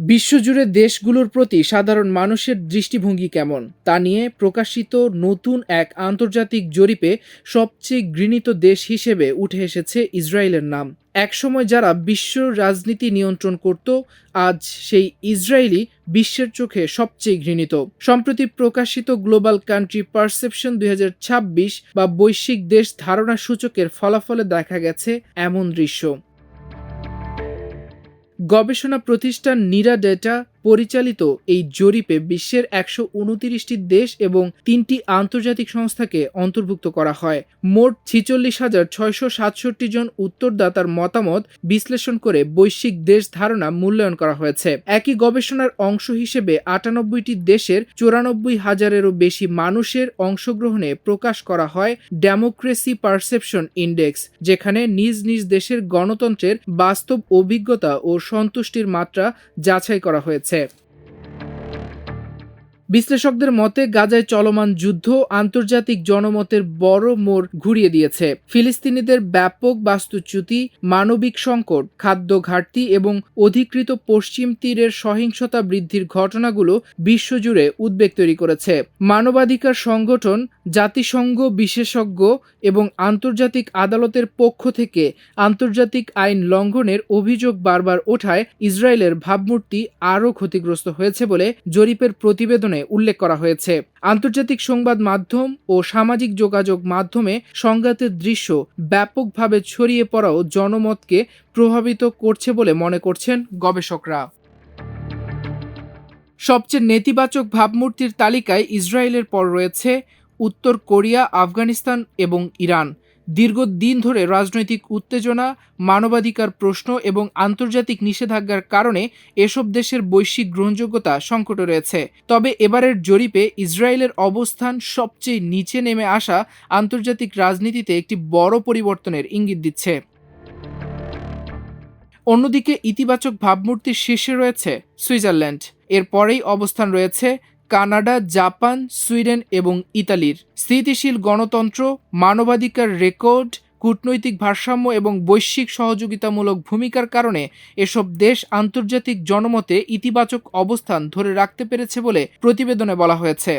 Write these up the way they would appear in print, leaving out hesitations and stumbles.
বিশ্বজুড়ে দেশগুলোর প্রতি সাধারণ মানুষের দৃষ্টিভঙ্গি কেমন তা নিয়ে প্রকাশিত নতুন এক আন্তর্জাতিক জরিপে সবচেয়ে ঘৃণিত দেশ হিসেবে উঠে এসেছে ইসরায়েলের নাম। একসময় যারা বিশ্ব রাজনীতি নিয়ন্ত্রণ করত, আজ সেই ইসরায়েলই বিশ্বের চোখে সবচেয়ে ঘৃণিত। সম্প্রতি প্রকাশিত গ্লোবাল কান্ট্রি পারসেপশন 2026 বা বৈশ্বিক দেশ ধারণা সূচকের ফলাফলে দেখা গেছে এমন দৃশ্য। গবেষণা প্রতিষ্ঠান নিরা ডেটা পরিচালিত এই জরিপে বিশ্বের 129টি দেশ এবং 3টি আন্তর্জাতিক সংস্থাকে অন্তর্ভুক্ত করা হয়। মোট 46,667 জন উত্তরদাতার মতামত বিশ্লেষণ করে বৈশ্বিক দেশ ধারণা মূল্যায়ন করা হয়েছে। একই গবেষণার অংশ হিসেবে 98টি দেশের 94,000-এরও বেশি মানুষের অংশগ্রহণে প্রকাশ করা হয় ডেমোক্রেসি পারসেপশন ইন্ডেক্স, যেখানে নিজ নিজ দেশের গণতন্ত্রের বাস্তব অভিজ্ঞতা ও সন্তুষ্টির মাত্রা যাচাই করা হয়েছে। বিশ্লেষকদের মতে গাজায় চলমান যুদ্ধ আন্তর্জাতিক জনমতের বড় মোড় ঘুরিয়ে দিয়েছে। ফিলিস্তিনিদের ব্যাপক বাস্তুচ্যুতি, মানবিক সংকট, খাদ্য ঘাটতি এবং অধিকৃত পশ্চিম তীরের সহিংসতা বৃদ্ধির ঘটনাগুলো বিশ্বজুড়ে উদ্বেগ তৈরি করেছে। মানবাধিকার সংগঠন, জাতিসংঘ, বিশেষজ্ঞ এবং আন্তর্জাতিক আদালতের পক্ষ থেকে আন্তর্জাতিক আইন লঙ্ঘনের অভিযোগ বারবার ওঠায় ইসরায়েলের ভাবমূর্তি আরও ক্ষতিগ্রস্ত হয়েছে বলে জরিপের প্রতিবেদনে উল্লেখ করা হয়েছে। আন্তর্জাতিক সংবাদ মাধ্যম ও সামাজিক যোগাযোগ মাধ্যমে সংঘাতের দৃশ্য ব্যাপকভাবে ছড়িয়ে পড়াও জনমতকে প্রভাবিত করছে বলে মনে করছেন গবেষকরা। সবচেয়ে নেতিবাচক ভাবমূর্তির তালিকায় ইসরায়েলের পর রয়েছে উত্তর কোরিয়া, আফগানিস্তান এবং ইরান। দীর্ঘদিন ধরে রাজনৈতিক উত্তেজনা, মানবাধিকার প্রশ্ন এবং আন্তর্জাতিক নিষেধাজ্ঞার কারণে এসব দেশের বৈশ্বিক গ্রহণযোগ্যতা সংকটে রয়েছে। তবে এবারের জরিপে ইসরায়েলের অবস্থান সবচেয়ে নিচে নেমে আসা আন্তর্জাতিক রাজনীতিতে একটি বড় পরিবর্তনের ইঙ্গিত দিচ্ছে। অন্যদিকে ইতিবাচক ভাবমূর্তির শীর্ষে রয়েছে সুইজারল্যান্ড। এরপরেই অবস্থান রয়েছে কানাডা, জাপান, সুইডেন এবং ইতালির। স্থিতিশীল গণতন্ত্র, মানবাধিকার রেকর্ড, কূটনৈতিক ভারসাম্য এবং বৈশ্বিক সহযোগিতামূলক ভূমিকার কারণে এসব দেশ আন্তর্জাতিক জনমতে ইতিবাচক অবস্থান ধরে রাখতে পেরেছে বলে প্রতিবেদনে বলা হয়েছে।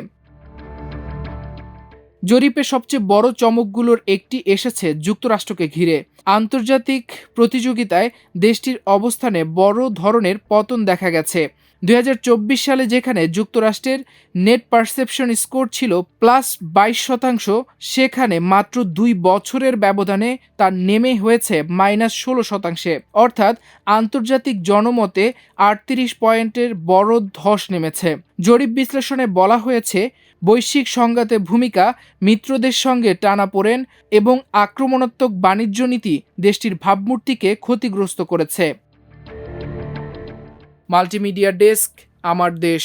জরিপে সবচেয়ে বড় চমকগুলোর একটি এসেছে যুক্তরাষ্ট্রকে ঘিরে। আন্তর্জাতিক প্রতিযোগিতায় দেশটির অবস্থানে বড় ধরনের পতন দেখা গেছে। 2024 সালে যেখানে যুক্তরাষ্ট্রের নেট পারসেপশন স্কোর ছিল +22%, সেখানে মাত্র 2 বছরের ব্যবধানে তা নেমে হয়েছে -16%। অর্থাৎ আন্তর্জাতিক জনমতে 38 পয়েন্টের বড় ধস নেমেছে। জরিপ বিশ্লেষণে বলা হয়েছে, বৈশ্বিক সংঘাতে ভূমিকা, মিত্রদের সঙ্গে টানাপোড়েন এবং আক্রমণাত্মক বাণিজ্য নীতি দেশটির ভাবমূর্তিকে ক্ষতিগ্রস্ত করেছে। মাল্টিমিডিয়া ডেস্ক, আমার দেশ।